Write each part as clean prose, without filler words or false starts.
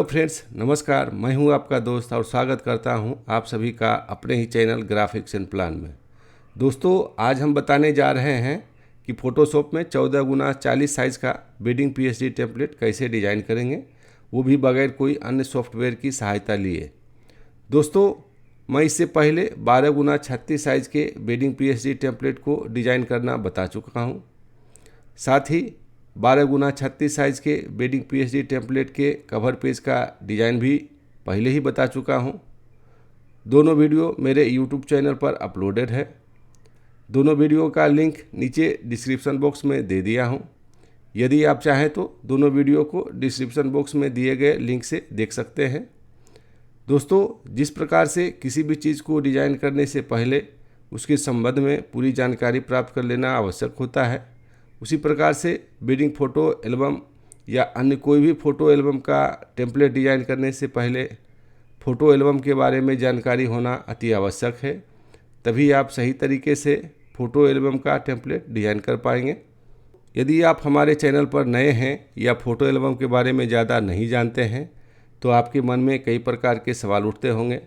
Friends, नमस्कार। मैं हूं आपका दोस्त और स्वागत करता हूं आप सभी का अपने ही चैनल ग्राफिक्स एंड प्लान में। दोस्तों, आज हम बताने जा रहे हैं कि फ़ोटोशॉप में 14x40 साइज़ का वेडिंग पीएसडी टेम्पलेट कैसे डिज़ाइन करेंगे, वो भी बगैर कोई अन्य सॉफ्टवेयर की सहायता लिए। दोस्तों, मैं इससे पहले 12x36 साइज़ के वेडिंग पीएसडी टेम्पलेट को डिज़ाइन करना बता चुका हूँ। साथ ही 12x36 साइज़ के वेडिंग पीएसडी टेम्पलेट के कवर पेज का डिज़ाइन भी पहले ही बता चुका हूँ। दोनों वीडियो मेरे यूट्यूब चैनल पर अपलोडेड है। दोनों वीडियो का लिंक नीचे डिस्क्रिप्शन बॉक्स में दे दिया हूँ। यदि आप चाहें तो दोनों वीडियो को डिस्क्रिप्शन बॉक्स में दिए गए लिंक से देख सकते हैं। दोस्तों, जिस प्रकार से किसी भी चीज़ को डिज़ाइन करने से पहले उसके संबंध में पूरी जानकारी प्राप्त कर लेना आवश्यक होता है, उसी प्रकार से वेडिंग फ़ोटो एल्बम या अन्य कोई भी फ़ोटो एल्बम का टेम्पलेट डिज़ाइन करने से पहले फ़ोटो एल्बम के बारे में जानकारी होना अति आवश्यक है। तभी आप सही तरीके से फ़ोटो एल्बम का टेम्पलेट डिज़ाइन कर पाएंगे। यदि आप हमारे चैनल पर नए हैं या फ़ोटो एल्बम के बारे में ज़्यादा नहीं जानते हैं तो आपके मन में कई प्रकार के सवाल उठते होंगे,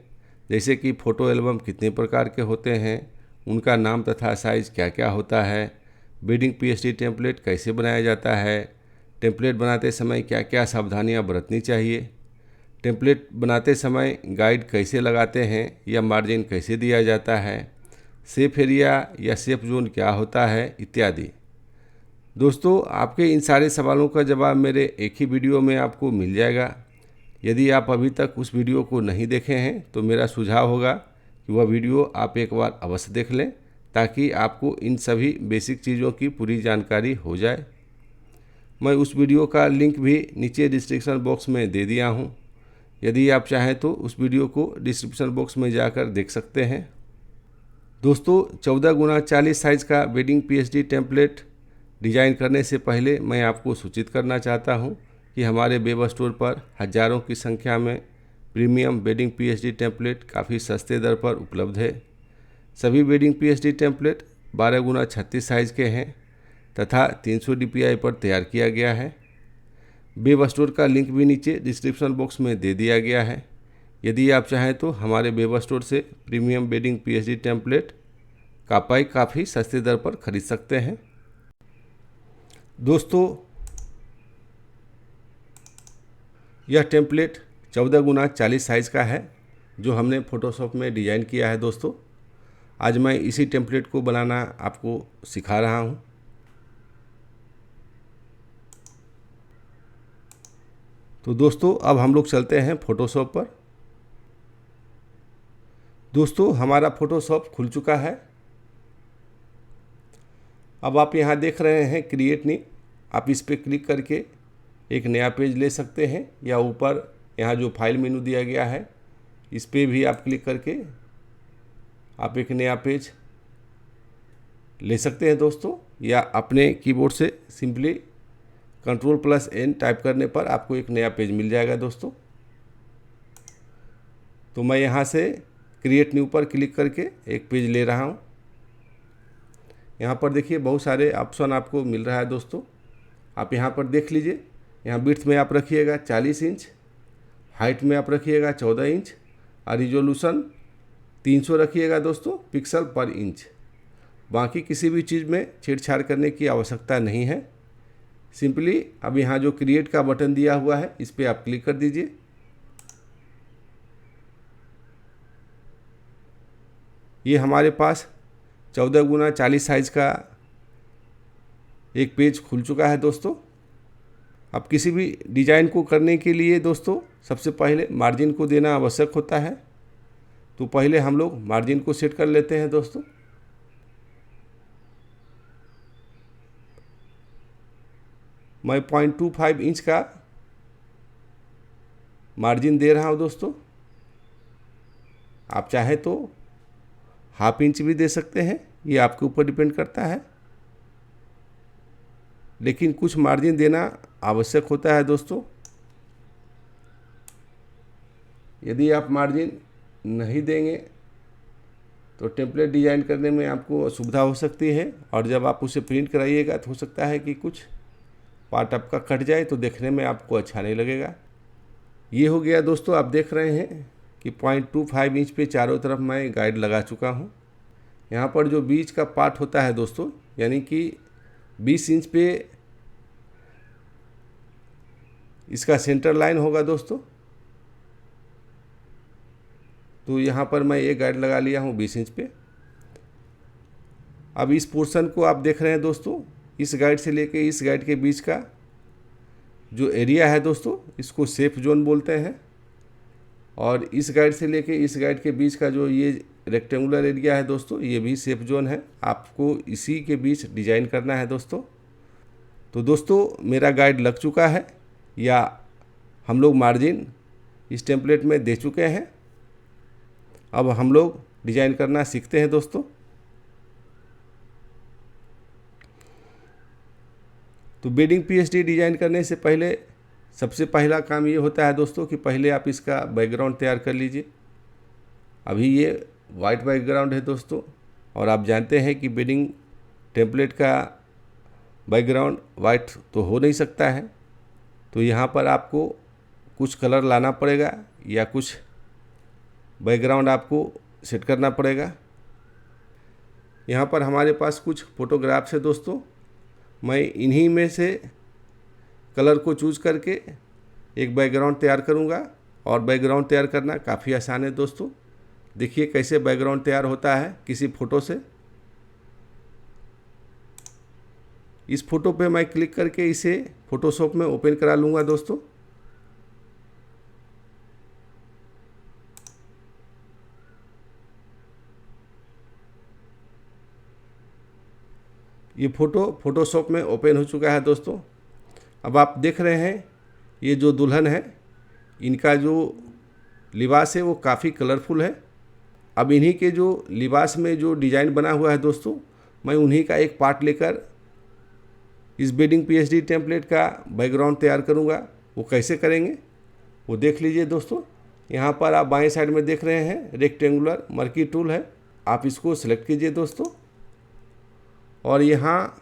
जैसे कि फ़ोटो एल्बम कितने प्रकार के होते हैं, उनका नाम तथा साइज़ क्या क्या होता है, वेडिंग पीएसडी टेम्पलेट कैसे बनाया जाता है, टेम्पलेट बनाते समय क्या क्या सावधानियां बरतनी चाहिए, टेम्पलेट बनाते समय गाइड कैसे लगाते हैं या मार्जिन कैसे दिया जाता है, सेफ एरिया या सेफ जोन क्या होता है, इत्यादि। दोस्तों, आपके इन सारे सवालों का जवाब मेरे एक ही वीडियो में आपको मिल जाएगा। यदि आप अभी तक उस वीडियो को नहीं देखे हैं तो मेरा सुझाव होगा कि वह वीडियो आप एक बार अवश्य देख लें, ताकि आपको इन सभी बेसिक चीज़ों की पूरी जानकारी हो जाए। मैं उस वीडियो का लिंक भी नीचे डिस्क्रिप्शन बॉक्स में दे दिया हूँ। यदि आप चाहें तो उस वीडियो को डिस्क्रिप्शन बॉक्स में जाकर देख सकते हैं। दोस्तों, 14x40 साइज़ का वेडिंग पीएसडी टेम्पलेट डिज़ाइन करने से पहले मैं आपको सूचित करना चाहता हूँ कि हमारे वेब स्टोर पर हज़ारों की संख्या में प्रीमियम वेडिंग पीएसडी टेम्पलेट काफ़ी सस्ते दर पर उपलब्ध है। सभी wedding PSD template 12x36 size के हैं तथा 300 DPI पर तैयार किया गया है। वेब स्टोर का लिंक भी नीचे डिस्क्रिप्शन बॉक्स में दे दिया गया है। यदि आप चाहें तो हमारे वेब स्टोर से प्रीमियम वेडिंग पीएसडी टेम्पलेट काफ़ी सस्ते दर पर खरीद सकते हैं। दोस्तों, यह टेम्पलेट 14x40 साइज़ का है जो हमने फ़ोटोशॉप में डिज़ाइन किया है। दोस्तों, आज मैं इसी टेम्पलेट को बनाना आपको सिखा रहा हूँ। तो दोस्तों, अब हम लोग चलते हैं फ़ोटोशॉप पर। दोस्तों, हमारा फ़ोटोशॉप खुल चुका है। अब आप यहाँ देख रहे हैं क्रिएट न्यू। आप इस पर क्लिक करके एक नया पेज ले सकते हैं, या ऊपर यहाँ जो फाइल मेनू दिया गया है इस पर भी आप क्लिक करके आप एक नया पेज ले सकते हैं दोस्तों। या अपने कीबोर्ड से सिंपली Ctrl+N टाइप करने पर आपको एक नया पेज मिल जाएगा दोस्तों। तो मैं यहाँ से क्रिएट न्यू पर क्लिक करके एक पेज ले रहा हूँ। यहाँ पर देखिए बहुत सारे ऑप्शन आपको मिल रहा है दोस्तों। आप यहाँ पर देख लीजिए। यहाँ विड्थ में आप रखिएगा 40 इंच, हाइट में आप रखिएगा 14 इंच और रिजोल्यूशन 300 रखिएगा दोस्तों पिक्सल पर इंच। बाकी किसी भी चीज़ में छेड़छाड़ करने की आवश्यकता नहीं है। सिंपली अब यहाँ जो क्रिएट का बटन दिया हुआ है इस पर आप क्लिक कर दीजिए। ये हमारे पास 14x40 साइज़ का एक पेज खुल चुका है दोस्तों। अब किसी भी डिज़ाइन को करने के लिए दोस्तों सबसे पहले मार्जिन को देना आवश्यक होता है। तो पहले हम लोग मार्जिन को सेट कर लेते हैं दोस्तों। मैं 0.25 इंच का मार्जिन दे रहा हूं दोस्तों। आप चाहें तो ½ इंच भी दे सकते हैं, ये आपके ऊपर डिपेंड करता है, लेकिन कुछ मार्जिन देना आवश्यक होता है दोस्तों। यदि आप मार्जिन नहीं देंगे तो टेम्पलेट डिज़ाइन करने में आपको असुविधा हो सकती है, और जब आप उसे प्रिंट कराइएगा तो हो सकता है कि कुछ पार्ट आपका कट जाए, तो देखने में आपको अच्छा नहीं लगेगा। ये हो गया दोस्तों। आप देख रहे हैं कि 0.25 इंच पे चारों तरफ मैं गाइड लगा चुका हूँ। यहाँ पर जो बीच का पार्ट होता है दोस्तों, यानी कि 20 इंच पे इसका सेंटर लाइन होगा दोस्तों। तो यहाँ पर मैं एक गाइड लगा लिया हूँ 20 इंच पे। अब इस पोर्शन को आप देख रहे हैं दोस्तों, इस गाइड से लेके इस गाइड के बीच का जो एरिया है दोस्तों, इसको सेफ जोन बोलते हैं। और इस गाइड से लेके इस गाइड के बीच का जो ये रेक्टेंगुलर एरिया है दोस्तों, ये भी सेफ जोन है। आपको इसी के बीच डिजाइन करना है दोस्तों। तो दोस्तों मेरा गाइड लग चुका है, या हम लोग मार्जिन इस टेम्पलेट में दे चुके हैं। अब हम लोग डिजाइन करना सीखते हैं दोस्तों। तो वेडिंग पीएचडी डिजाइन करने से पहले सबसे पहला काम ये होता है दोस्तों कि पहले आप इसका बैकग्राउंड तैयार कर लीजिए। अभी ये वाइट बैकग्राउंड है दोस्तों, और आप जानते हैं कि वेडिंग टेम्पलेट का बैकग्राउंड वाइट तो हो नहीं सकता है। तो यहाँ पर आपको कुछ कलर लाना पड़ेगा, या कुछ बैकग्राउंड आपको सेट करना पड़ेगा। यहाँ पर हमारे पास कुछ फ़ोटोग्राफ्स है दोस्तों। मैं इन्हीं में से कलर को चूज़ करके एक बैकग्राउंड तैयार करूँगा। और बैकग्राउंड तैयार करना काफ़ी आसान है दोस्तों। देखिए कैसे बैकग्राउंड तैयार होता है किसी फ़ोटो से। इस फ़ोटो पे मैं क्लिक करके इसे फ़ोटोशॉप में ओपन करा लूँगा दोस्तों। ये फ़ोटो फ़ोटोशॉप में ओपन हो चुका है दोस्तों। अब आप देख रहे हैं ये जो दुल्हन है, इनका जो लिबास है वो काफ़ी कलरफुल है। अब इन्हीं के जो लिबास में जो डिज़ाइन बना हुआ है दोस्तों, मैं उन्हीं का एक पार्ट लेकर इस वेडिंग पीएचडी टेम्पलेट का बैकग्राउंड तैयार करूँगा। वो कैसे करेंगे वो देख लीजिए दोस्तों। यहाँ पर आप बाएं साइड में देख रहे हैं रेक्टेंगुलर मर्की टूल है, आप इसको सेलेक्ट कीजिए दोस्तों। और यहाँ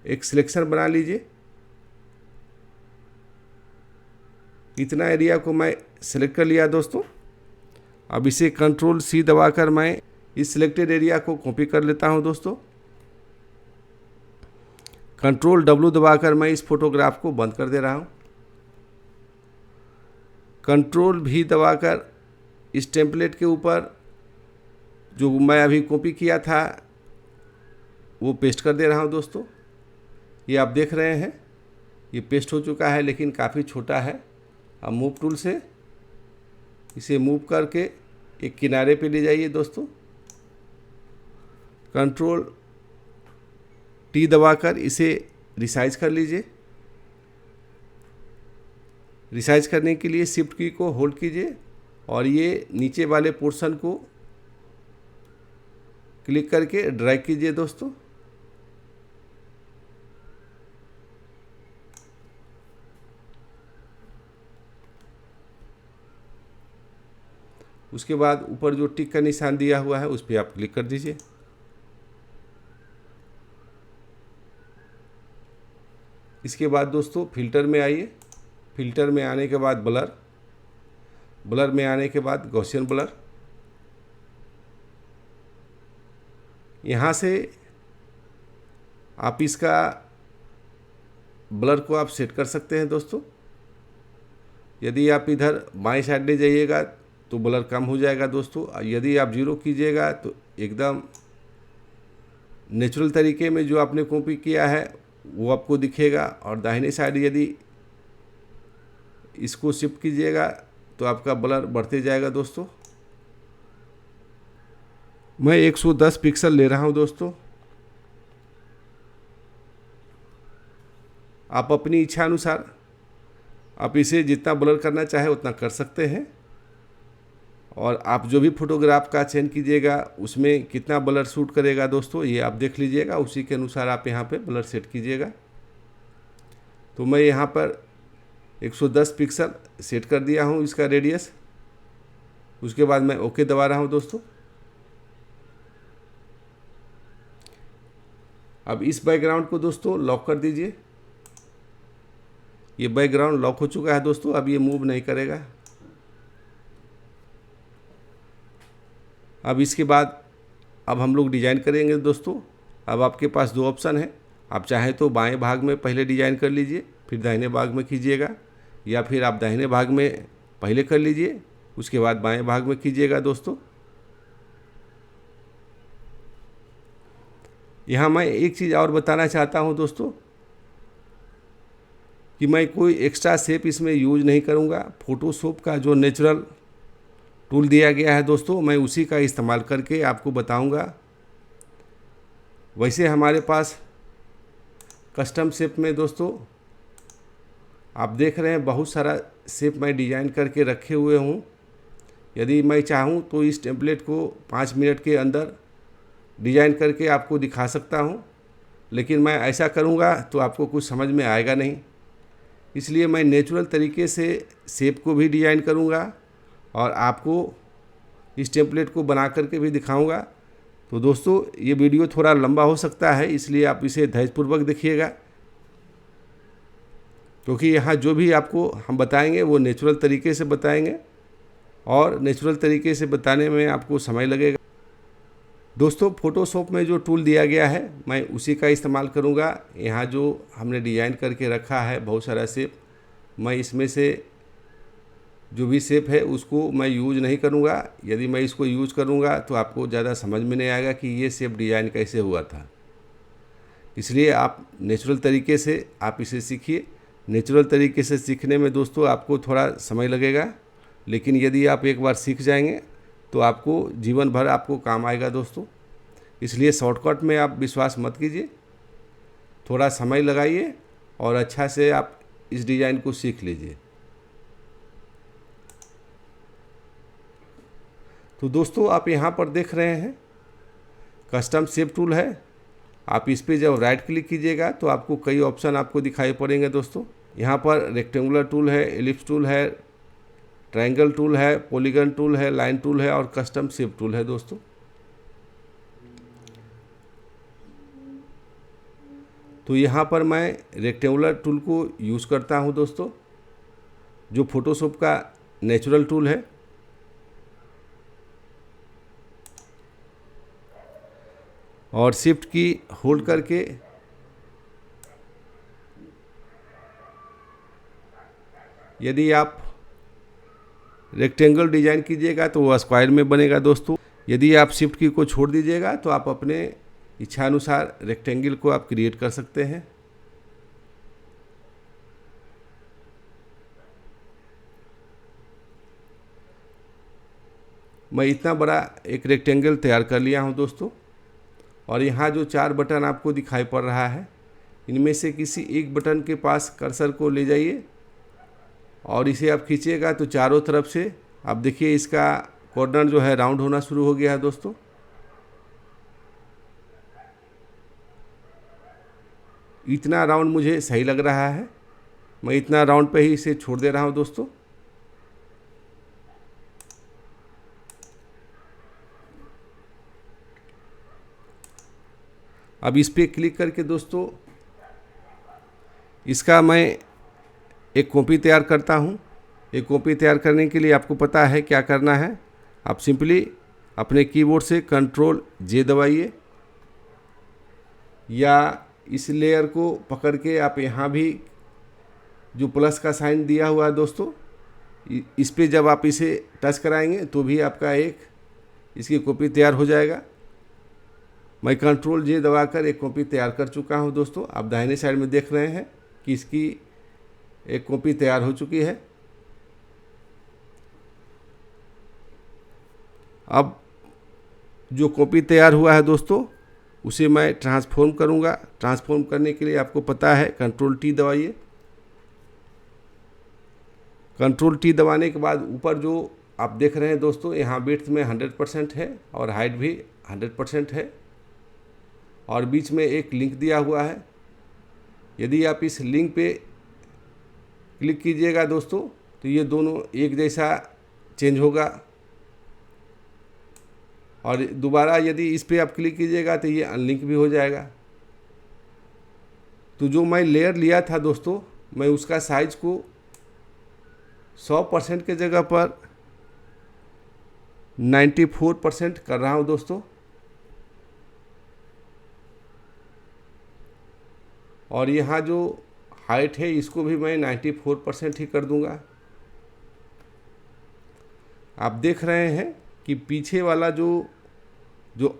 एक सिलेक्शन बना लीजिए। इतना एरिया को मैं सेलेक्ट कर लिया दोस्तों। अब इसे कंट्रोल सी दबाकर मैं इस सिलेक्टेड एरिया को कॉपी कर लेता हूं दोस्तों। कंट्रोल डब्ल्यू दबाकर मैं इस फोटोग्राफ को बंद कर दे रहा हूं। कंट्रोल भी दबाकर इस टेम्पलेट के ऊपर जो मैं अभी कॉपी किया था वो पेस्ट कर दे रहा हूं दोस्तों। ये आप देख रहे हैं ये पेस्ट हो चुका है, लेकिन काफ़ी छोटा है। अब मूव टूल से इसे मूव करके एक किनारे पे ले जाइए दोस्तों। कंट्रोल टी दबाकर इसे रिसाइज कर लीजिए। रिसाइज करने के लिए शिफ्ट की को होल्ड कीजिए और ये नीचे वाले पोर्शन को क्लिक करके ड्रैग कीजिए दोस्तों। उसके बाद ऊपर जो टिक का निशान दिया हुआ है उस पर आप क्लिक कर दीजिए। इसके बाद दोस्तों फिल्टर में आइए। फिल्टर में आने के बाद ब्लर, ब्लर में आने के बाद गॉसियन ब्लर। यहाँ से आप इसका ब्लर को आप सेट कर सकते हैं दोस्तों। यदि आप इधर बाएं साइड ले जाइएगा तो ब्लर कम हो जाएगा दोस्तों। यदि आप जीरो कीजिएगा तो एकदम नेचुरल तरीके में जो आपने कॉपी किया है वो आपको दिखेगा। और दाहिने साइड यदि इसको शिफ्ट कीजिएगा तो आपका ब्लर बढ़ते जाएगा दोस्तों। मैं 110 पिक्सल ले रहा हूं दोस्तों। आप अपनी इच्छा अनुसार आप इसे जितना ब्लर करना चाहे उतना कर सकते हैं। और आप जो भी फोटोग्राफ का चयन कीजिएगा उसमें कितना ब्लर शूट करेगा दोस्तों ये आप देख लीजिएगा। उसी के अनुसार आप यहाँ पे ब्लर सेट कीजिएगा। तो मैं यहाँ पर 110 पिक्सल सेट कर दिया हूँ इसका रेडियस। उसके बाद मैं ओके दबा रहा हूँ दोस्तों। अब इस बैकग्राउंड को दोस्तों लॉक कर दीजिए। ये बैकग्राउंड लॉक हो चुका है दोस्तों, अब ये मूव नहीं करेगा। अब इसके बाद अब हम लोग डिज़ाइन करेंगे दोस्तों। अब आपके पास दो ऑप्शन है, आप चाहें तो बाएं भाग में पहले डिज़ाइन कर लीजिए, फिर दाहिने भाग में कीजिएगा, या फिर आप दाहिने भाग में पहले कर लीजिए, उसके बाद बाएं भाग में कीजिएगा दोस्तों। यहाँ मैं एक चीज़ और बताना चाहता हूँ दोस्तों कि मैं कोई एक्स्ट्रा शेप इसमें यूज नहीं करूँगा। फ़ोटोशॉप का जो नेचुरल टूल दिया गया है दोस्तों, मैं उसी का इस्तेमाल करके आपको बताऊँगा। वैसे हमारे पास कस्टम शेप में दोस्तों आप देख रहे हैं बहुत सारा शेप मैं डिज़ाइन करके रखे हुए हूँ। यदि मैं चाहूँ तो इस टेम्पलेट को 5 मिनट के अंदर डिज़ाइन करके आपको दिखा सकता हूँ, लेकिन मैं ऐसा करूँगा तो आपको कुछ समझ में आएगा नहीं। इसलिए मैं नेचुरल तरीके से शेप को भी डिज़ाइन करूँगा और आपको इस टेम्पलेट को बना करके भी दिखाऊँगा। तो दोस्तों ये वीडियो थोड़ा लंबा हो सकता है, इसलिए आप इसे धैर्यपूर्वक देखिएगा, क्योंकि यहाँ जो भी आपको हम बताएंगे वो नेचुरल तरीके से बताएंगे और नेचुरल तरीके से बताने में आपको समय लगेगा। दोस्तों फ़ोटोशॉप में जो टूल दिया गया है मैं उसी का इस्तेमाल करूँगा। यहाँ जो हमने डिज़ाइन करके रखा है बहुत सारा शेप, मैं इसमें से जो भी शेप है उसको मैं यूज़ नहीं करूँगा। यदि मैं इसको यूज़ करूँगा तो आपको ज़्यादा समझ में नहीं आएगा कि ये शेप डिज़ाइन कैसे हुआ था। इसलिए आप नेचुरल तरीके से आप इसे सीखिए। नेचुरल तरीके से सीखने में दोस्तों आपको थोड़ा समय लगेगा, लेकिन यदि आप एक बार सीख जाएंगे तो आपको जीवन भर आपको काम आएगा दोस्तों। इसलिए शॉर्टकट में आप विश्वास मत कीजिए, थोड़ा समय लगाइए और अच्छा से आप इस डिज़ाइन को सीख लीजिए। तो दोस्तों आप यहाँ पर देख रहे हैं कस्टम शेप टूल है। आप इस पर जब राइट क्लिक कीजिएगा तो आपको कई ऑप्शन आपको दिखाई पड़ेंगे दोस्तों। यहाँ पर रेक्टेंगुलर टूल है, एलिप्स टूल है, ट्रायंगल टूल है, पॉलीगन टूल है, लाइन टूल है और कस्टम शेप टूल है दोस्तों। तो यहाँ पर मैं रेक्टेंगुलर टूल को यूज़ करता हूँ दोस्तों, जो फ़ोटोशॉप का नेचुरल टूल है। और शिफ्ट की होल्ड करके यदि आप रेक्टेंगल डिज़ाइन कीजिएगा तो वो स्क्वायर में बनेगा दोस्तों। यदि आप शिफ्ट की को छोड़ दीजिएगा तो आप अपने इच्छानुसार रेक्टेंगल को आप क्रिएट कर सकते हैं। मैं इतना बड़ा एक रेक्टेंगल तैयार कर लिया हूं दोस्तों। और यहाँ जो 4 बटन आपको दिखाई पड़ रहा है, इनमें से किसी एक बटन के पास कर्सर को ले जाइए और इसे आप खींचिएगा तो चारों तरफ से आप देखिए इसका कॉर्नर जो है राउंड होना शुरू हो गया है दोस्तों। इतना राउंड मुझे सही लग रहा है, मैं इतना राउंड पे ही इसे छोड़ दे रहा हूँ दोस्तों। अब इस पर क्लिक करके दोस्तों इसका मैं एक कॉपी तैयार करता हूँ। एक कॉपी तैयार करने के लिए आपको पता है क्या करना है। आप सिंपली अपने कीबोर्ड से Ctrl+J दबाइए या इस लेयर को पकड़ के आप यहाँ भी जो प्लस का साइन दिया हुआ है दोस्तों, इस पे जब आप इसे टच कराएंगे तो भी आपका एक इसकी कॉपी तैयार हो जाएगा। मैं Ctrl+J दबाकर एक कॉपी तैयार कर चुका हूं दोस्तों। आप दाहिने साइड में देख रहे हैं कि इसकी एक कॉपी तैयार हो चुकी है। अब जो कॉपी तैयार हुआ है दोस्तों उसे मैं ट्रांसफॉर्म करूंगा। ट्रांसफॉर्म करने के लिए आपको पता है Ctrl+T दबाइए। Ctrl+T दबाने के बाद ऊपर जो आप देख रहे हैं दोस्तों, यहाँ विड्थ में 100% है और हाइट भी 100% है और बीच में एक लिंक दिया हुआ है। यदि आप इस लिंक पे क्लिक कीजिएगा दोस्तों तो ये दोनों एक जैसा चेंज होगा और दोबारा यदि इस पे आप क्लिक कीजिएगा तो ये अनलिंक भी हो जाएगा। तो जो मैं लेयर लिया था दोस्तों मैं उसका साइज को 100% के जगह पर 94% कर रहा हूँ दोस्तों। और यहाँ जो हाइट है इसको भी मैं 94% ही कर दूंगा। आप देख रहे हैं कि पीछे वाला जो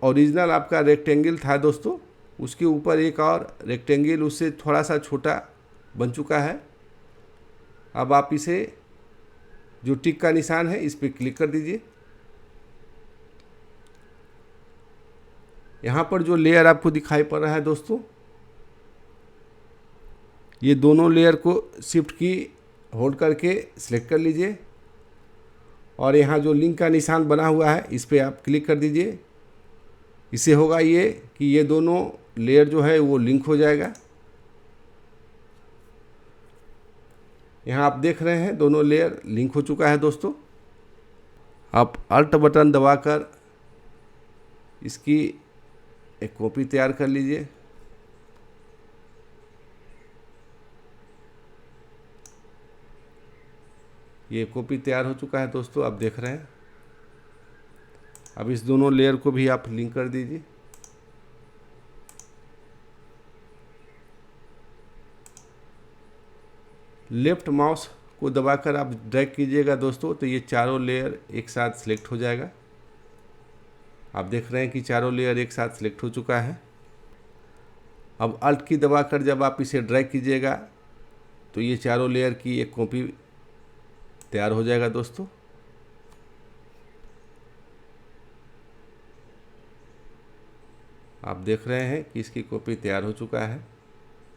ओरिजिनल आपका रेक्टेंगल था दोस्तों, उसके ऊपर एक और रेक्टेंगल उससे थोड़ा सा छोटा बन चुका है। अब आप इसे जो टिक का निशान है इस पर क्लिक कर दीजिए। यहाँ पर जो लेयर आपको दिखाई पड़ रहा है दोस्तों, ये दोनों लेयर को शिफ्ट की होल्ड करके सिलेक्ट कर लीजिए और यहाँ जो लिंक का निशान बना हुआ है इस पर आप क्लिक कर दीजिए। इससे होगा ये कि ये दोनों लेयर जो है वो लिंक हो जाएगा। यहाँ आप देख रहे हैं दोनों लेयर लिंक हो चुका है दोस्तों। आप अल्ट बटन दबाकर इसकी एक कॉपी तैयार कर लीजिए। ये कॉपी तैयार हो चुका है दोस्तों, आप देख रहे हैं। अब इस दोनों लेयर को भी आप लिंक कर दीजिए। लेफ्ट माउस को दबाकर आप ड्रैग कीजिएगा दोस्तों, तो ये चारों लेयर एक साथ सिलेक्ट हो जाएगा। आप देख रहे हैं कि चारों लेयर एक साथ सिलेक्ट हो चुका है। अब अल्ट की दबाकर जब आप इसे ड्रैग कीजिएगा तो ये चारों लेयर की एक कॉपी तैयार हो जाएगा दोस्तों। आप देख रहे हैं कि इसकी कॉपी तैयार हो चुका है।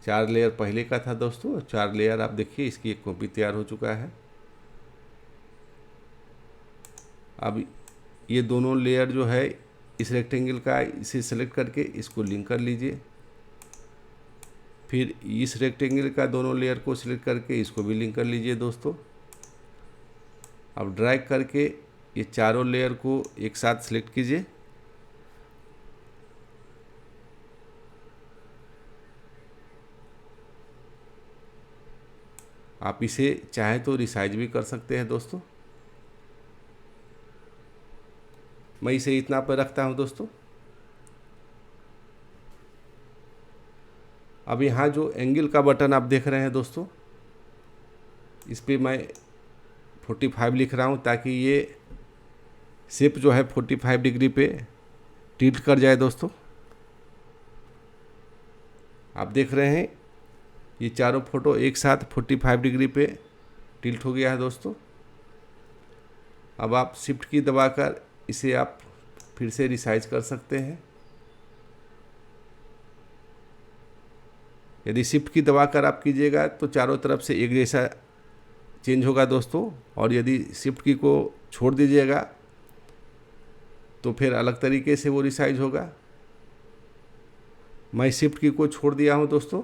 4 लेयर पहले का था दोस्तों, 4 लेयर आप देखिए इसकी एक कॉपी तैयार हो चुका है। अब ये दोनों लेयर जो है इस रेक्टेंगल का, इसे सेलेक्ट करके इसको लिंक कर लीजिए। फिर इस रेक्टेंगल का दोनों लेयर को सिलेक्ट करके इसको भी लिंक कर लीजिए दोस्तों। अब ड्रैग करके ये चारों लेयर को एक साथ सिलेक्ट कीजिए। आप इसे चाहे तो रिसाइज भी कर सकते हैं दोस्तों। मैं इसे इतना पर रखता हूं दोस्तों। अब यहाँ जो एंगल का बटन आप देख रहे हैं दोस्तों, इस पर मैं 45 लिख रहा हूँ ताकि ये शेप जो है 45 डिग्री पे टिल्ट कर जाए दोस्तों। आप देख रहे हैं ये चारों फोटो एक साथ 45 डिग्री पे टिल्ट हो गया है दोस्तों। अब आप शिफ्ट की दबाकर इसे आप फिर से रिसाइज कर सकते हैं। यदि शिफ्ट की दबाकर आप कीजिएगा तो चारों तरफ से एक जैसा चेंज होगा दोस्तों, और यदि शिफ्ट की को छोड़ दीजिएगा तो फिर अलग तरीके से वो रिसाइज होगा। मैं शिफ्ट की को छोड़ दिया हूं दोस्तों।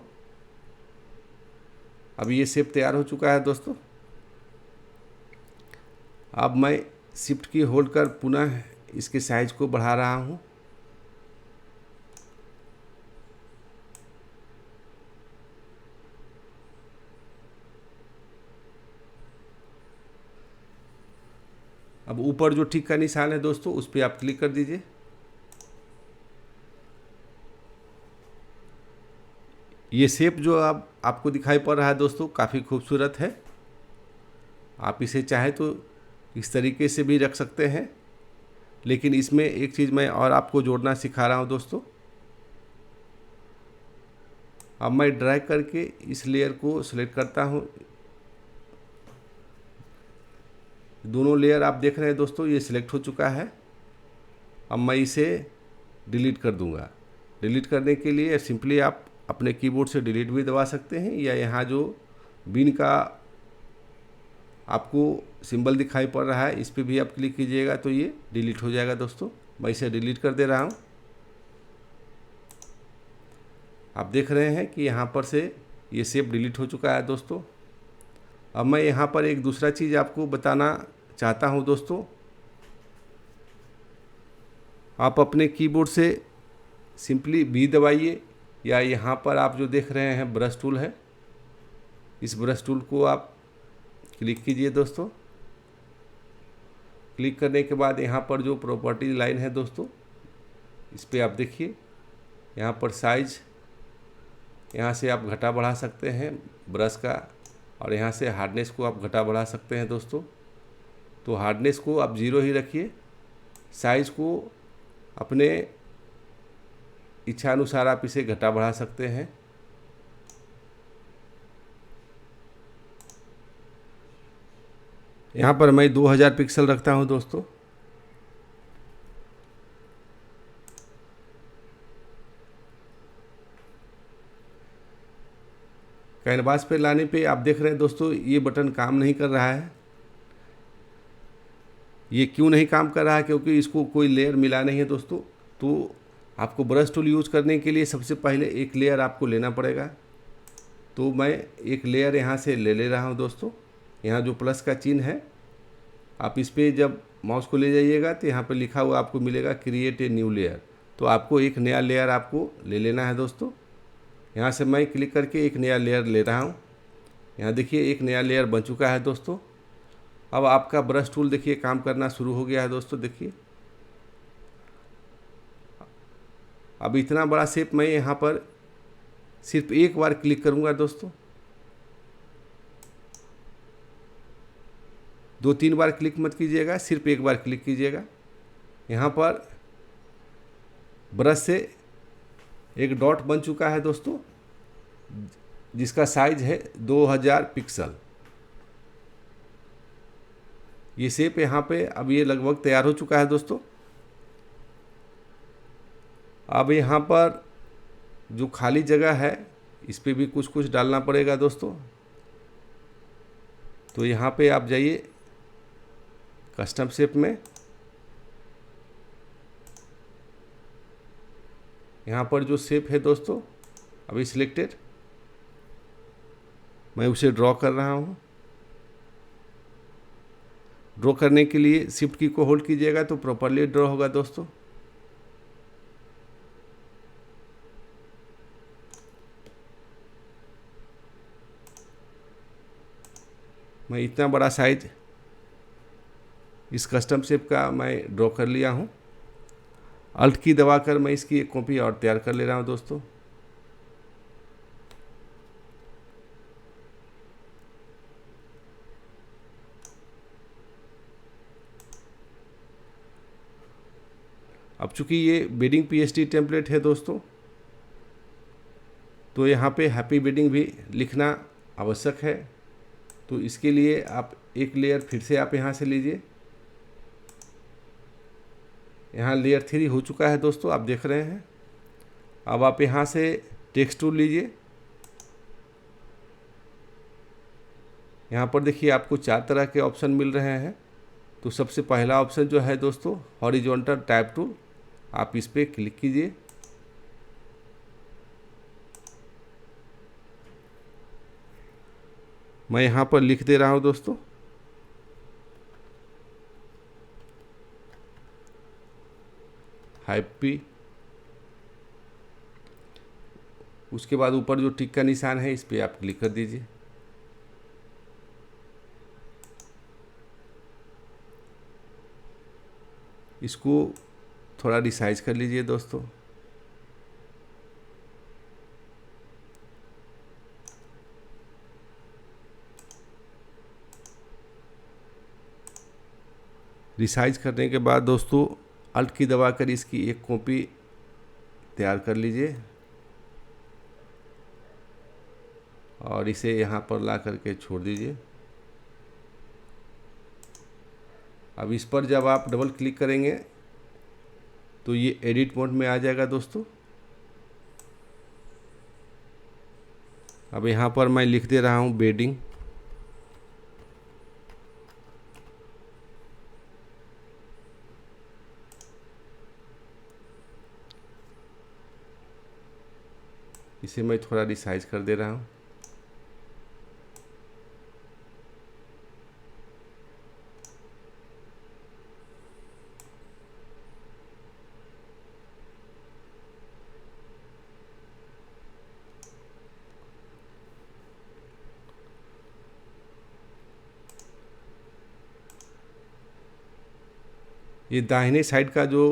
अब ये शेप तैयार हो चुका है दोस्तों। अब मैं शिफ्ट की होल्ड कर पुनः इसके साइज को बढ़ा रहा हूं। अब ऊपर जो टिक का निशान है दोस्तों उस पर आप क्लिक कर दीजिए। ये शेप जो आपको दिखाई पड़ रहा है दोस्तों काफ़ी खूबसूरत है। आप इसे चाहे तो इस तरीके से भी रख सकते हैं, लेकिन इसमें एक चीज़ मैं और आपको जोड़ना सिखा रहा हूँ दोस्तों। अब मैं ड्रैग करके इस लेयर को सिलेक्ट करता हूँ। दोनों लेयर आप देख रहे हैं दोस्तों ये सिलेक्ट हो चुका है। अब मैं इसे डिलीट कर दूंगा। डिलीट करने के लिए सिंपली आप अपने कीबोर्ड से डिलीट भी दबा सकते हैं, या यहाँ जो बिन का आपको सिंबल दिखाई पड़ रहा है इस पर भी आप क्लिक कीजिएगा तो ये डिलीट हो जाएगा दोस्तों। मैं इसे डिलीट कर दे रहा हूँ। आप देख रहे हैं कि यहाँ पर से ये शेप डिलीट हो चुका है दोस्तों। अब मैं यहाँ पर एक दूसरा चीज़ आपको बताना चाहता हूँ दोस्तों। आप अपने कीबोर्ड से सिंपली बी दबाइए, या यहाँ पर आप जो देख रहे हैं ब्रश टूल है, इस ब्रश टूल को आप क्लिक कीजिए दोस्तों। क्लिक करने के बाद यहाँ पर जो प्रॉपर्टी लाइन है दोस्तों, इस पर आप देखिए, यहाँ पर साइज, यहाँ से आप घटा बढ़ा सकते हैं ब्रश का, और यहाँ से हार्डनेस को आप घटा बढ़ा सकते हैं दोस्तों। तो हार्डनेस को आप 0 ही रखिए, साइज़ को अपने इच्छा अनुसार आप इसे घटा बढ़ा सकते हैं। यहाँ पर मैं 2000 पिक्सल रखता हूँ दोस्तों। कैनवास पे लाने पे आप देख रहे हैं दोस्तों, ये बटन काम नहीं कर रहा है। ये क्यों नहीं काम कर रहा है? क्योंकि इसको कोई लेयर मिला नहीं है दोस्तों। तो आपको ब्रश टूल यूज़ करने के लिए सबसे पहले एक लेयर आपको लेना पड़ेगा। तो मैं एक लेयर यहाँ से ले रहा हूँ दोस्तों। यहाँ जो प्लस का चिन्ह है, आप इस पर जब माउस को ले जाइएगा तो यहाँ पर लिखा हुआ आपको मिलेगा क्रिएट ए न्यू लेयर। तो आपको एक नया लेयर आपको ले लेना है दोस्तों। यहाँ से मैं क्लिक करके एक नया लेयर ले रहा हूँ। यहाँ देखिए एक नया लेयर बन चुका है दोस्तों। अब आपका ब्रश टूल देखिए काम करना शुरू हो गया है दोस्तों। देखिए अब इतना बड़ा शेप मैं यहाँ पर सिर्फ एक बार क्लिक करूँगा दोस्तों। 2-3 बार क्लिक मत कीजिएगा, सिर्फ एक बार क्लिक कीजिएगा। यहाँ पर ब्रश से एक डॉट बन चुका है दोस्तों, जिसका साइज है 2000 पिक्सल। ये शेप यहाँ पे अब ये लगभग तैयार हो चुका है दोस्तों। अब यहाँ पर जो खाली जगह है, इस पर भी कुछ कुछ डालना पड़ेगा दोस्तों। तो यहाँ पे आप जाइए कस्टम शेप में, यहाँ पर जो शेप है दोस्तों अभी सिलेक्टेड, मैं उसे ड्रॉ कर रहा हूँ। ड्रॉ करने के लिए शिफ्ट की को होल्ड कीजिएगा तो प्रॉपरली ड्रॉ होगा दोस्तों। मैं इतना बड़ा साइज इस कस्टम शेप का मैं ड्रॉ कर लिया हूँ। अल्ट की दबाकर मैं इसकी एक कॉपी और तैयार कर ले रहा हूँ दोस्तों। अब चूंकि ये वेडिंग पीएसटी टेम्पलेट है दोस्तों, तो यहाँ पे हैप्पी वेडिंग भी लिखना आवश्यक है। तो इसके लिए आप एक लेयर फिर से आप यहाँ से लीजिए। यहाँ लेयर 3 हो चुका है दोस्तों, आप देख रहे हैं। अब आप यहाँ से टेक्स्ट टूल लीजिए। यहाँ पर देखिए आपको 4 तरह के ऑप्शन मिल रहे हैं। तो सबसे पहला ऑप्शन जो है दोस्तों, हॉरिजॉन्टल टाइप टूल, आप इस पर क्लिक कीजिए। मैं यहाँ पर लिख दे रहा हूँ दोस्तों, हैप्पी। उसके बाद ऊपर जो टिक का निशान है, इस पर आप क्लिक कर दीजिए। इसको थोड़ा रिसाइज कर लीजिए दोस्तों। रिसाइज करने के बाद दोस्तों अल्ट की दबाकर इसकी एक कॉपी तैयार कर लीजिए और इसे यहाँ पर ला करके छोड़ दीजिए। अब इस पर जब आप डबल क्लिक करेंगे तो ये एडिट मोड में आ जाएगा दोस्तों। अब यहाँ पर मैं लिख दे रहा हूँ वेडिंग। इसे मैं थोड़ा रिसाइज कर दे रहा हूँ। ये दाहिने साइड का जो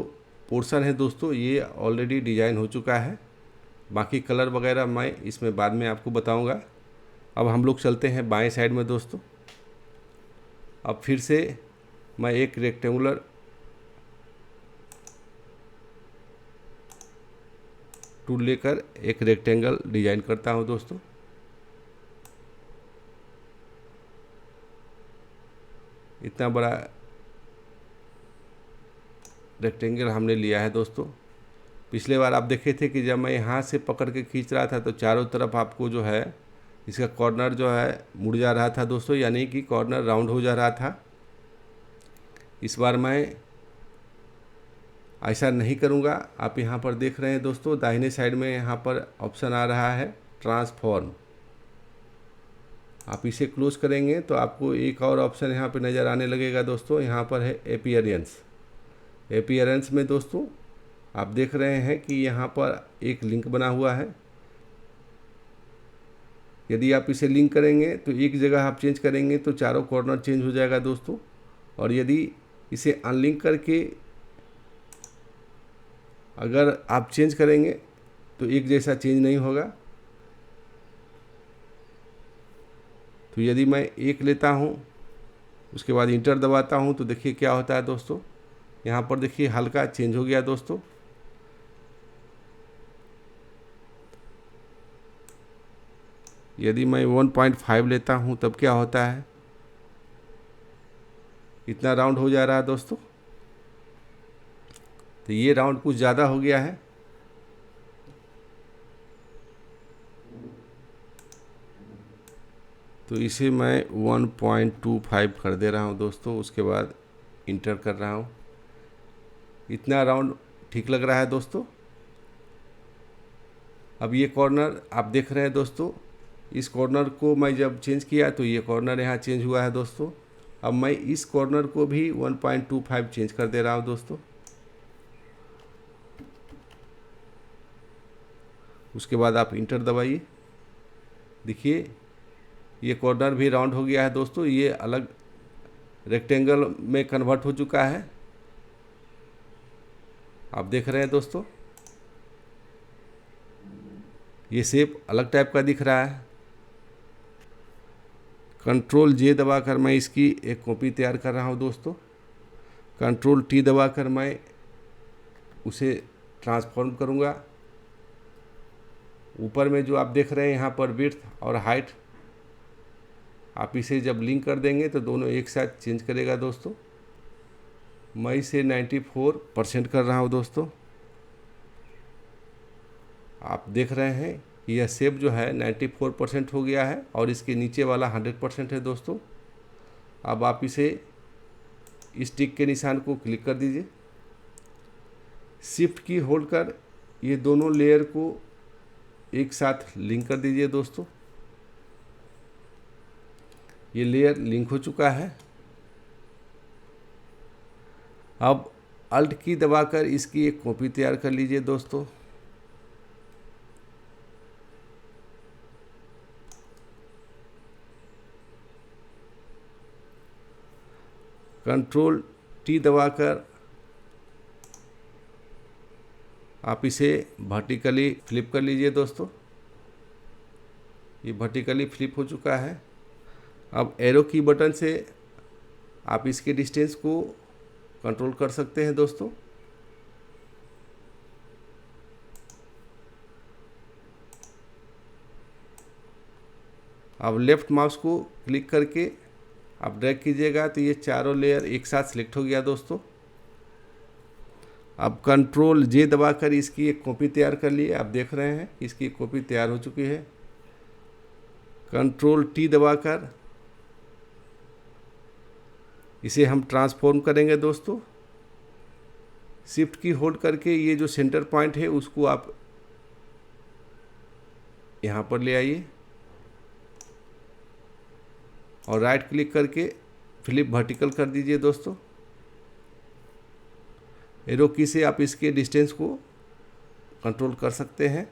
पोर्शन है दोस्तों, ये ऑलरेडी डिजाइन हो चुका है। बाकी कलर वगैरह मैं इसमें बाद में आपको बताऊंगा। अब हम लोग चलते हैं बाएं साइड में दोस्तों। अब फिर से मैं एक रेक्टेंगुलर टूल लेकर एक रेक्टेंगल डिजाइन करता हूं दोस्तों। इतना बड़ा रेक्टेंगल हमने लिया है दोस्तों। पिछले बार आप देखे थे कि जब मैं यहाँ से पकड़ के खींच रहा था तो चारों तरफ आपको जो है इसका कॉर्नर जो है मुड़ जा रहा था दोस्तों, यानी कि कॉर्नर राउंड हो जा रहा था। इस बार मैं ऐसा नहीं करूँगा। आप यहाँ पर देख रहे हैं दोस्तों, दाहिने साइड में यहाँ पर ऑप्शन आ रहा है ट्रांसफॉर्म। आप इसे क्लोज करेंगे तो आपको एक और ऑप्शन यहाँ पे नज़र आने लगेगा दोस्तों। यहाँ पर है अपीयरेंस। अपीयरेंस में दोस्तों आप देख रहे हैं कि यहाँ पर एक लिंक बना हुआ है। यदि आप इसे लिंक करेंगे तो एक जगह आप चेंज करेंगे तो चारों कॉर्नर चेंज हो जाएगा दोस्तों। और यदि इसे अनलिंक करके अगर आप चेंज करेंगे तो एक जैसा चेंज नहीं होगा। तो यदि मैं एक लेता हूँ, उसके बाद इंटर दबाता हूँ, तो देखिए क्या होता है दोस्तों। यहाँ पर देखिए हल्का चेंज हो गया दोस्तों। यदि मैं 1.5 लेता हूँ तब क्या होता है, इतना राउंड हो जा रहा है दोस्तों। तो ये राउंड कुछ ज़्यादा हो गया है। तो इसे मैं 1.25 कर दे रहा हूँ दोस्तों। उसके बाद इंटर कर रहा हूँ। इतना राउंड ठीक लग रहा है दोस्तों। अब ये कॉर्नर आप देख रहे हैं दोस्तों, इस कॉर्नर को मैं जब चेंज किया तो ये कॉर्नर यहाँ चेंज हुआ है दोस्तों। अब मैं इस कॉर्नर को भी 1.25 चेंज कर दे रहा हूँ दोस्तों। उसके बाद आप इंटर दबाइए। देखिए ये कॉर्नर भी राउंड हो गया है दोस्तों। ये अलग रेक्टेंगल में कन्वर्ट हो चुका है। आप देख रहे हैं दोस्तों, ये शेप अलग टाइप का दिख रहा है। कंट्रोल जे दबाकर मैं इसकी एक कॉपी तैयार कर रहा हूँ दोस्तों। कंट्रोल टी दबाकर मैं उसे ट्रांसफॉर्म करूँगा। ऊपर में जो आप देख रहे हैं यहाँ पर विड्थ और हाइट, आप इसे जब लिंक कर देंगे तो दोनों एक साथ चेंज करेगा दोस्तों। मैं इसे 94% कर रहा हूँ दोस्तों। आप देख रहे हैं कि यह शेप जो है 94% हो गया है और इसके नीचे वाला 100% है दोस्तों। अब आप इसे इस टिक के निशान को क्लिक कर दीजिए। शिफ्ट की होल्ड कर ये दोनों लेयर को एक साथ लिंक कर दीजिए दोस्तों। ये लेयर लिंक हो चुका है। अब अल्ट की दबाकर इसकी एक कॉपी तैयार कर लीजिए दोस्तों। कंट्रोल टी दबाकर आप इसे वर्टिकली फ्लिप कर लीजिए दोस्तों। ये वर्टिकली फ्लिप हो चुका है। अब एरो की बटन से आप इसके डिस्टेंस को कंट्रोल कर सकते हैं दोस्तों। अब लेफ्ट माउस को क्लिक करके आप ड्रैग कीजिएगा तो ये चारों लेयर एक साथ सिलेक्ट हो गया दोस्तों। अब कंट्रोल जे दबाकर इसकी एक कॉपी तैयार कर लिए। आप देख रहे हैं इसकी कॉपी तैयार हो चुकी है। कंट्रोल टी दबाकर इसे हम ट्रांसफॉर्म करेंगे दोस्तों। शिफ्ट की होल्ड करके ये जो सेंटर पॉइंट है उसको आप यहाँ पर ले आइए और राइट क्लिक करके फ्लिप वर्टिकल कर दीजिए दोस्तों। एरो की से आप इसके डिस्टेंस को कंट्रोल कर सकते हैं।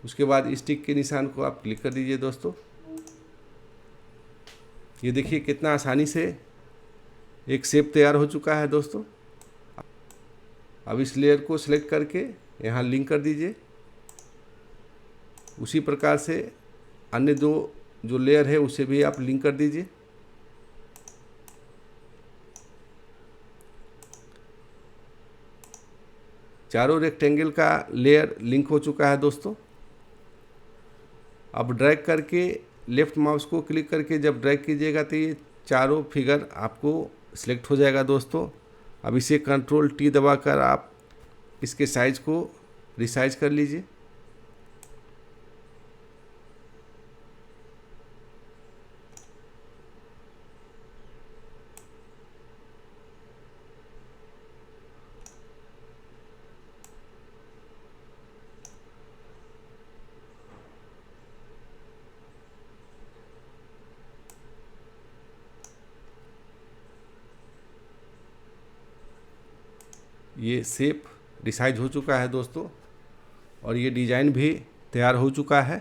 उसके बाद स्टिक के निशान को आप क्लिक कर दीजिए दोस्तों। ये देखिए कितना आसानी से एक शेप तैयार हो चुका है दोस्तों। अब इस लेयर को सिलेक्ट करके यहाँ लिंक कर दीजिए। उसी प्रकार से अन्य दो जो लेयर है उसे भी आप लिंक कर दीजिए। चारों रेक्टेंगल का लेयर लिंक हो चुका है दोस्तों। अब ड्रैग करके लेफ्ट माउस को क्लिक करके जब ड्रैग कीजिएगा तो ये चारों फिगर आपको सिलेक्ट हो जाएगा दोस्तों। अब इसे कंट्रोल टी दबाकर आप इसके साइज़ को रिसाइज कर लीजिए। ये शेप रिसाइज हो चुका है दोस्तों और ये डिज़ाइन भी तैयार हो चुका है।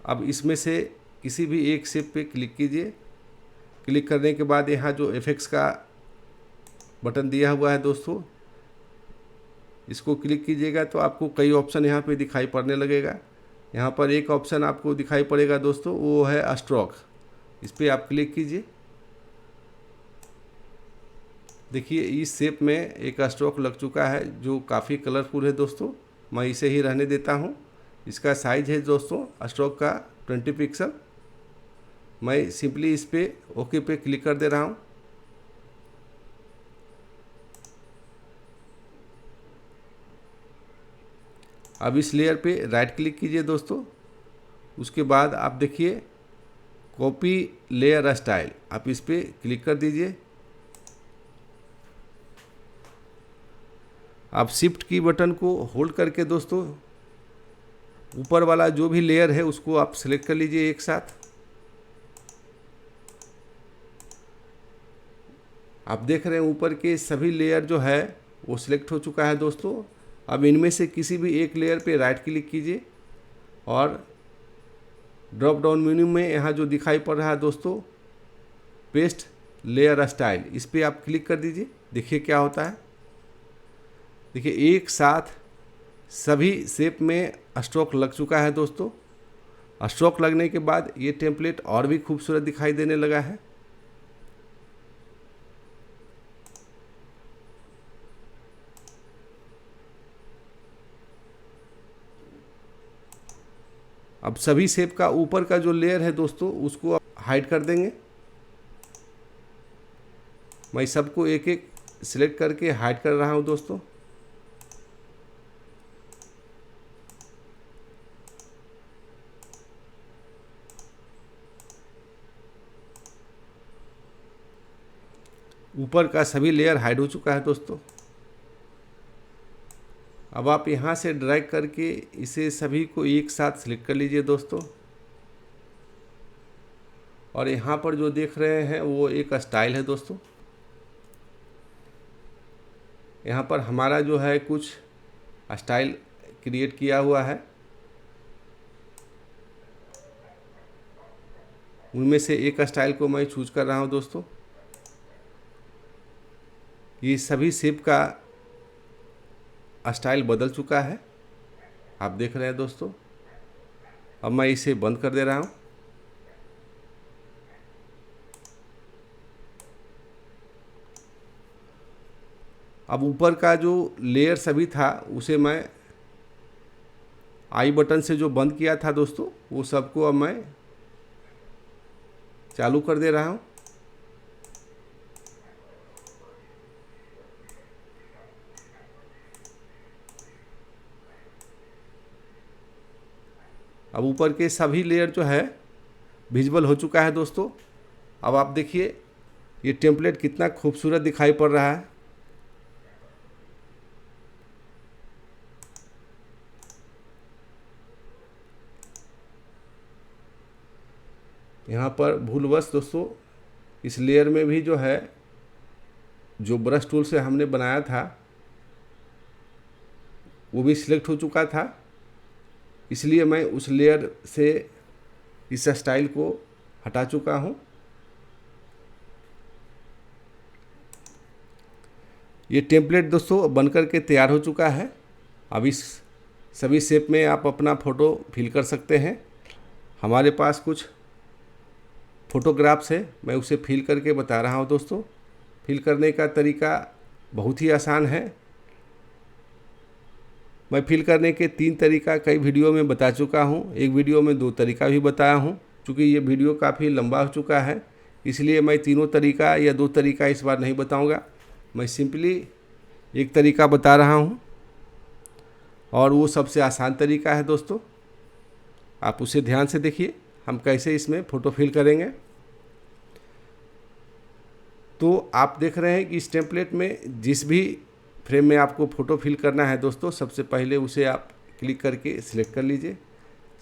अब इसमें से किसी भी एक शेप पे क्लिक कीजिए। क्लिक करने के बाद यहाँ जो इफेक्ट्स का बटन दिया हुआ है दोस्तों, इसको क्लिक कीजिएगा तो आपको कई ऑप्शन यहाँ पे दिखाई पड़ने लगेगा। यहाँ पर एक ऑप्शन आपको दिखाई पड़ेगा दोस्तों, वो है स्ट्रोक। इस पर आप क्लिक कीजिए। देखिए इस शेप में एक स्ट्रोक लग चुका है जो काफ़ी कलरफुल है दोस्तों। मैं इसे ही रहने देता हूँ। इसका साइज है दोस्तों स्ट्रोक का 20 पिक्सल। मैं सिंपली इस पे ओके पे क्लिक कर दे रहा हूँ। अब इस लेयर पे राइट क्लिक कीजिए दोस्तों। उसके बाद आप देखिए कॉपी लेयर स्टाइल, आप इस पे क्लिक कर दीजिए। आप शिफ्ट की बटन को होल्ड करके दोस्तों ऊपर वाला जो भी लेयर है उसको आप सिलेक्ट कर लीजिए एक साथ। आप देख रहे हैं ऊपर के सभी लेयर जो है वो सिलेक्ट हो चुका है दोस्तों। अब इनमें से किसी भी एक लेयर पे राइट क्लिक कीजिए और ड्रॉप डाउन मेन्यू में यहाँ जो दिखाई पड़ रहा है दोस्तों पेस्ट लेयर स्टाइल, इस पर आप क्लिक कर दीजिए। देखिए क्या होता है। देखिए एक साथ सभी शेप में स्ट्रोक लग चुका है दोस्तों। स्ट्रोक लगने के बाद ये टेम्पलेट और भी खूबसूरत दिखाई देने लगा है। अब सभी शेप का ऊपर का जो लेयर है दोस्तों उसको हाइड कर देंगे। मैं सबको एक एक सिलेक्ट करके हाइड कर रहा हूं दोस्तों। ऊपर का सभी लेयर हाइड हो चुका है दोस्तों। अब आप यहाँ से ड्रैग करके इसे सभी को एक साथ सिलेक्ट कर लीजिए दोस्तों। और यहाँ पर जो देख रहे हैं वो एक स्टाइल है दोस्तों। यहाँ पर हमारा जो है कुछ स्टाइल क्रिएट किया हुआ है। उनमें से एक स्टाइल को मैं चूज कर रहा हूँ दोस्तों। ये सभी शेप का स्टाइल बदल चुका है, आप देख रहे हैं दोस्तों। अब मैं इसे बंद कर दे रहा हूँ। अब ऊपर का जो लेयर सभी था उसे मैं आई बटन से जो बंद किया था दोस्तों वो सबको अब मैं चालू कर दे रहा हूँ। अब ऊपर के सभी लेयर जो है विजिबल हो चुका है दोस्तों। अब आप देखिए ये टेम्पलेट कितना खूबसूरत दिखाई पड़ रहा है। यहाँ पर भूलवश दोस्तों इस लेयर में भी जो है जो ब्रश टूल से हमने बनाया था वो भी सिलेक्ट हो चुका था, इसलिए मैं उस लेयर से इस स्टाइल को हटा चुका हूँ। ये टेम्पलेट दोस्तों बनकर के तैयार हो चुका है। अब इस सभी शेप में आप अपना फ़ोटो फिल कर सकते हैं। हमारे पास कुछ फ़ोटोग्राफ्स है, मैं उसे फिल करके बता रहा हूँ दोस्तों। फिल करने का तरीका बहुत ही आसान है। मैं फिल करने के 3 तरीका कई वीडियो में बता चुका हूँ। एक वीडियो में 2 तरीका भी बताया हूँ। चूँकि ये वीडियो काफ़ी लंबा हो चुका है, इसलिए मैं तीनों तरीका या 2 तरीका इस बार नहीं बताऊँगा। मैं सिंपली एक तरीका बता रहा हूँ और वो सबसे आसान तरीका है दोस्तों। आप उसे ध्यान से देखिए हम कैसे इसमें फ़ोटो फिल करेंगे। तो आप देख रहे हैं कि इस टेम्पलेट में जिस भी फ्रेम में आपको फ़ोटो फिल करना है दोस्तों, सबसे पहले उसे आप क्लिक करके सिलेक्ट कर लीजिए।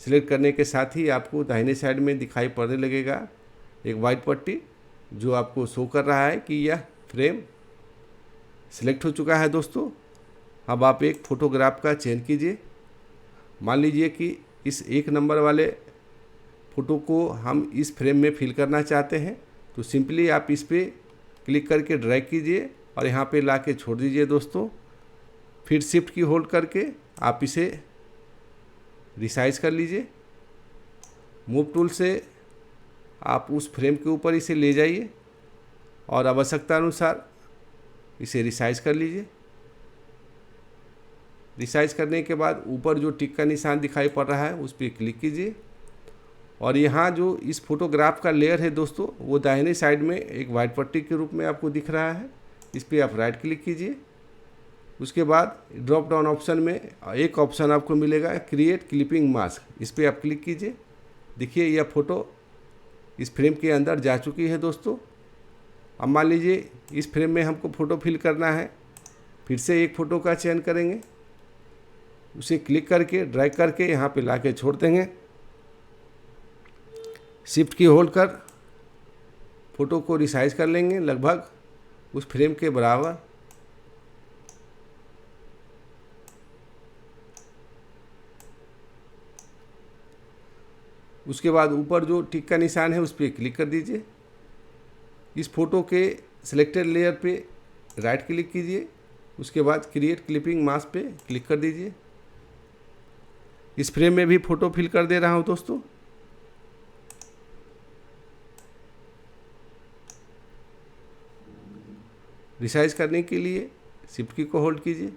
सिलेक्ट करने के साथ ही आपको दाहिने साइड में दिखाई पड़ने लगेगा एक वाइट पट्टी, जो आपको शो कर रहा है कि यह फ्रेम सिलेक्ट हो चुका है दोस्तों। अब आप एक फ़ोटोग्राफ का चयन कीजिए। मान लीजिए कि इस 1 नंबर वाले फ़ोटो को हम इस फ्रेम में फिल करना चाहते हैं, तो सिंपली आप इस पर क्लिक करके ड्रैग कीजिए और यहाँ पे ला के छोड़ दीजिए दोस्तों। फिर शिफ्ट की होल्ड करके आप इसे रिसाइज कर लीजिए। मूव टूल से आप उस फ्रेम के ऊपर इसे ले जाइए और आवश्यकता अनुसार इसे रिसाइज कर लीजिए। रिसाइज करने के बाद ऊपर जो टिक का निशान दिखाई पड़ रहा है उस पर क्लिक कीजिए और यहाँ जो इस फोटोग्राफ का लेयर है दोस्तों, वो दाहिने साइड में एक वाइट पट्टी के रूप में आपको दिख रहा है। इस पर आप राइट क्लिक कीजिए। उसके बाद ड्रॉप डाउन ऑप्शन में एक ऑप्शन आपको मिलेगा क्रिएट क्लिपिंग मास्क, इस पर आप क्लिक कीजिए। देखिए यह फ़ोटो इस फ्रेम के अंदर जा चुकी है दोस्तों। अब मान लीजिए इस फ्रेम में हमको फ़ोटो फिल करना है, फिर से एक फ़ोटो का चयन करेंगे, उसे क्लिक करके ड्रैग करके यहाँ पे ला के छोड़ देंगे। शिफ्ट की होल्ड कर फ़ोटो को रिसाइज कर लेंगे लगभग उस फ्रेम के बराबर। उसके बाद ऊपर जो टिक का निशान है उस पर क्लिक कर दीजिए। इस फ़ोटो के सिलेक्टेड लेयर पे राइट क्लिक कीजिए। उसके बाद क्रिएट क्लिपिंग मास्क पे क्लिक कर दीजिए। इस फ्रेम में भी फ़ोटो फिल कर दे रहा हूँ दोस्तों। रिसाइज करने के लिए शिफ्ट की को होल्ड कीजिए।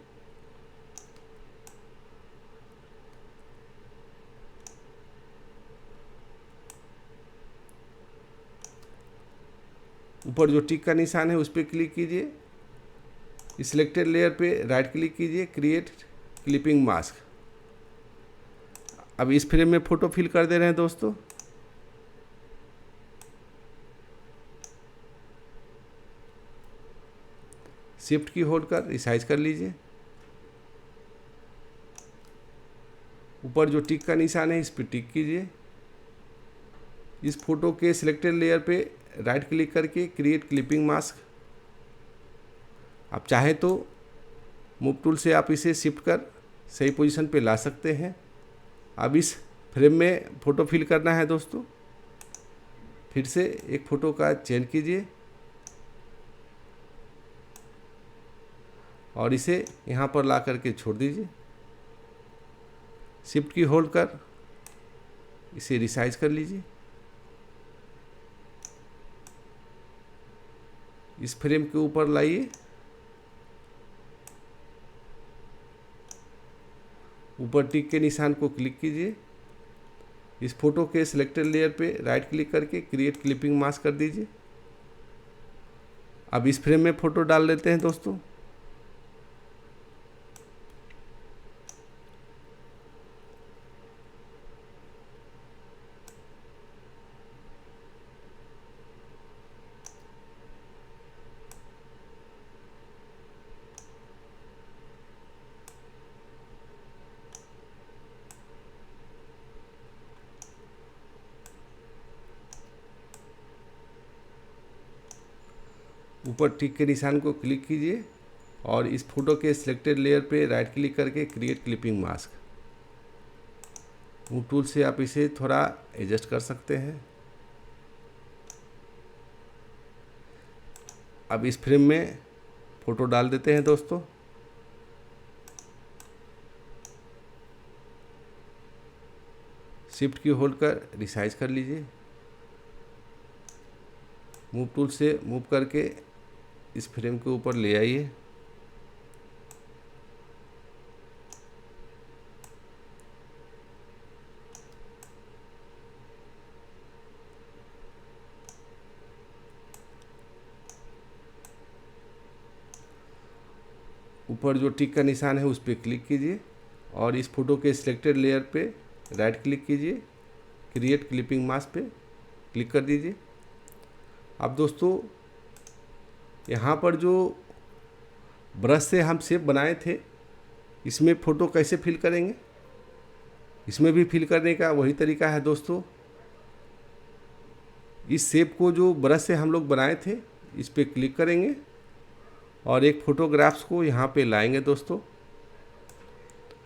ऊपर जो टिक का निशान है उस पर क्लिक कीजिए। इस सिलेक्टेड लेयर पे राइट क्लिक कीजिए, क्रिएट क्लिपिंग मास्क। अब इस फ्रेम में फ़ोटो फिल कर दे रहे हैं दोस्तों। शिफ्ट की होल्ड कर रिसाइज कर लीजिए। ऊपर जो टिक का निशान है इस पर टिक कीजिए। इस फोटो के सिलेक्टेड लेयर पे राइट क्लिक करके क्रिएट क्लिपिंग मास्क। आप चाहे तो मूव टूल से आप इसे शिफ्ट कर सही पोजीशन पे ला सकते हैं। अब इस फ्रेम में फ़ोटो फिल करना है दोस्तों। फिर से एक फ़ोटो का चयन कीजिए और इसे यहाँ पर ला करके छोड़ दीजिए। शिफ्ट की होल्ड कर इसे रिसाइज कर लीजिए। इस फ्रेम के ऊपर लाइए। ऊपर टिक के निशान को क्लिक कीजिए। इस फोटो के सिलेक्टेड लेयर पे राइट क्लिक करके क्रिएट क्लिपिंग मास्क कर दीजिए। अब इस फ्रेम में फ़ोटो डाल लेते हैं दोस्तों। ऊपर टिक के निशान को क्लिक कीजिए और इस फोटो के सिलेक्टेड लेयर पे राइट क्लिक करके create clipping mask. Move tool से आप इसे थोड़ा एडजस्ट कर सकते हैं। अब इस फ्रेम में फ़ोटो डाल देते हैं दोस्तों। शिफ्ट की होल्ड कर रिसाइज कर लीजिए। मूव टूल से मूव करके इस फ्रेम के ऊपर ले आइए। ऊपर जो टिक का निशान है उस पर क्लिक कीजिए और इस फोटो के सिलेक्टेड लेयर पे राइट क्लिक कीजिए, क्रिएट क्लिपिंग मास्क पे क्लिक कर दीजिए। अब दोस्तों यहाँ पर जो ब्रश से हम शेप बनाए थे, इसमें फ़ोटो कैसे फिल करेंगे, इसमें भी फिल करने का वही तरीका है दोस्तों। इस शेप को जो ब्रश से हम लोग बनाए थे इस पर क्लिक करेंगे और एक फ़ोटोग्राफ्स को यहाँ पे लाएंगे दोस्तों।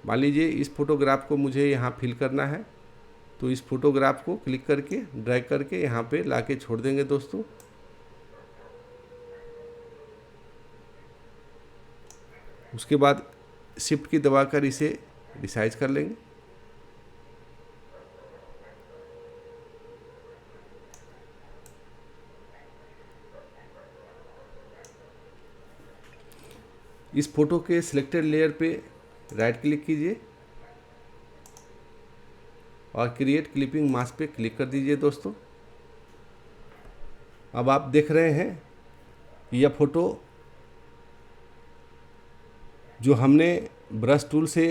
मान लीजिए इस फोटोग्राफ को मुझे यहाँ फिल करना है, तो इस फोटोग्राफ को क्लिक करके ड्रैग करके यहाँ पे लाके छोड़ देंगे दोस्तों। उसके बाद शिफ्ट की दबाकर इसे रिसाइज कर लेंगे। इस फोटो के सिलेक्टेड लेयर पे राइट क्लिक कीजिए और क्रिएट क्लिपिंग मास्क पे क्लिक कर दीजिए दोस्तों। अब आप देख रहे हैं यह फ़ोटो जो हमने ब्रश टूल से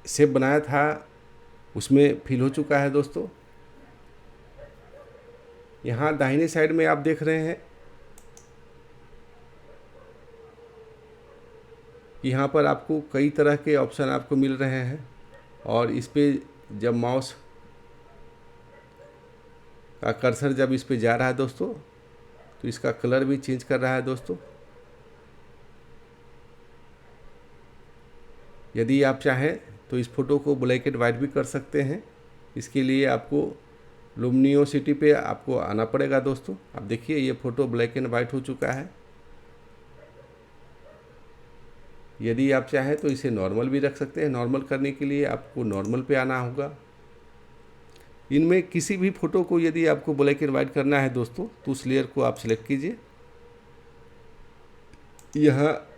शेप बनाया था उसमें फिल हो चुका है दोस्तों। यहाँ दाहिने साइड में आप देख रहे हैं यहाँ पर आपको कई तरह के ऑप्शन आपको मिल रहे हैं और इस पे जब माउस का कर्सर जब इस पे जा रहा है दोस्तों तो इसका कलर भी चेंज कर रहा है दोस्तों। यदि आप चाहें तो इस फ़ोटो को ब्लैक एंड वाइट भी कर सकते हैं। इसके लिए आपको लुमिनोसिटी पे आपको आना पड़ेगा दोस्तों। आप देखिए ये फ़ोटो ब्लैक एंड वाइट हो चुका है। यदि आप चाहें तो इसे नॉर्मल भी रख सकते हैं। नॉर्मल करने के लिए आपको नॉर्मल पे आना होगा। इनमें किसी भी फ़ोटो को यदि आपको ब्लैक एंड वाइट करना है दोस्तों तो उस लेयर को आप सिलेक्ट कीजिए। यहाँ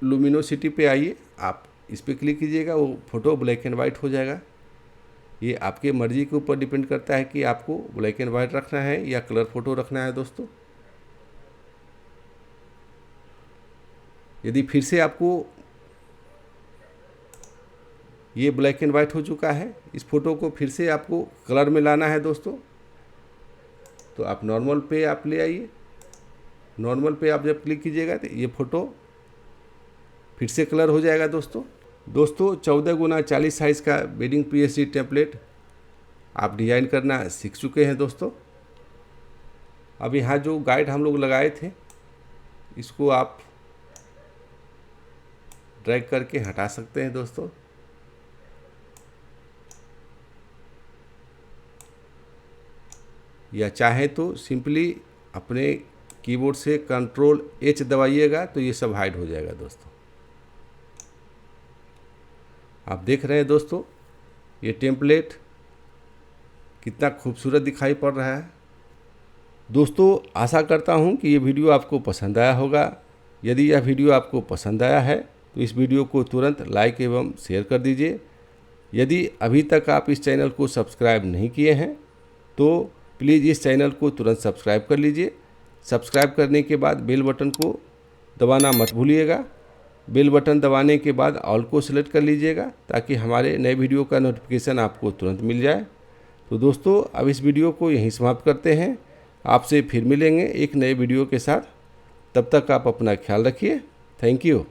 लुमिनोसिटी पे आइए, आप इस पर क्लिक कीजिएगा, वो फ़ोटो ब्लैक एंड वाइट हो जाएगा। ये आपके मर्ज़ी के ऊपर डिपेंड करता है कि आपको ब्लैक एंड वाइट रखना है या कलर फ़ोटो रखना है दोस्तों। यदि फिर से आपको ये ब्लैक एंड वाइट हो चुका है, इस फ़ोटो को फिर से आपको कलर में लाना है दोस्तों, तो आप नॉर्मल पे आप ले आइए। नॉर्मल पे आप जब क्लिक कीजिएगा तो ये फ़ोटो फिर से कलर हो जाएगा दोस्तों। 14x40 साइज़ का वेडिंग PSD टेम्पलेट आप डिज़ाइन करना सीख चुके हैं दोस्तों। अब यहाँ जो गाइड हम लोग लगाए थे इसको आप ड्रैग करके हटा सकते हैं दोस्तों। या चाहे तो सिंपली अपने कीबोर्ड से Ctrl+H दबाइएगा तो ये सब हाइड हो जाएगा दोस्तों। आप देख रहे हैं दोस्तों ये टेम्पलेट कितना खूबसूरत दिखाई पड़ रहा है। दोस्तों आशा करता हूँ कि ये वीडियो आपको पसंद आया होगा। यदि यह वीडियो आपको पसंद आया है तो इस वीडियो को तुरंत लाइक एवं शेयर कर दीजिए। यदि अभी तक आप इस चैनल को सब्सक्राइब नहीं किए हैं तो प्लीज़ इस चैनल को तुरंत सब्सक्राइब कर लीजिए। सब्सक्राइब करने के बाद बेल बटन को दबाना मत भूलिएगा। बेल बटन दबाने के बाद ऑल को सिलेक्ट कर लीजिएगा ताकि हमारे नए वीडियो का नोटिफिकेशन आपको तुरंत मिल जाए। तो दोस्तों अब इस वीडियो को यहीं समाप्त करते हैं। आपसे फिर मिलेंगे एक नए वीडियो के साथ। तब तक आप अपना ख्याल रखिए। Thank you.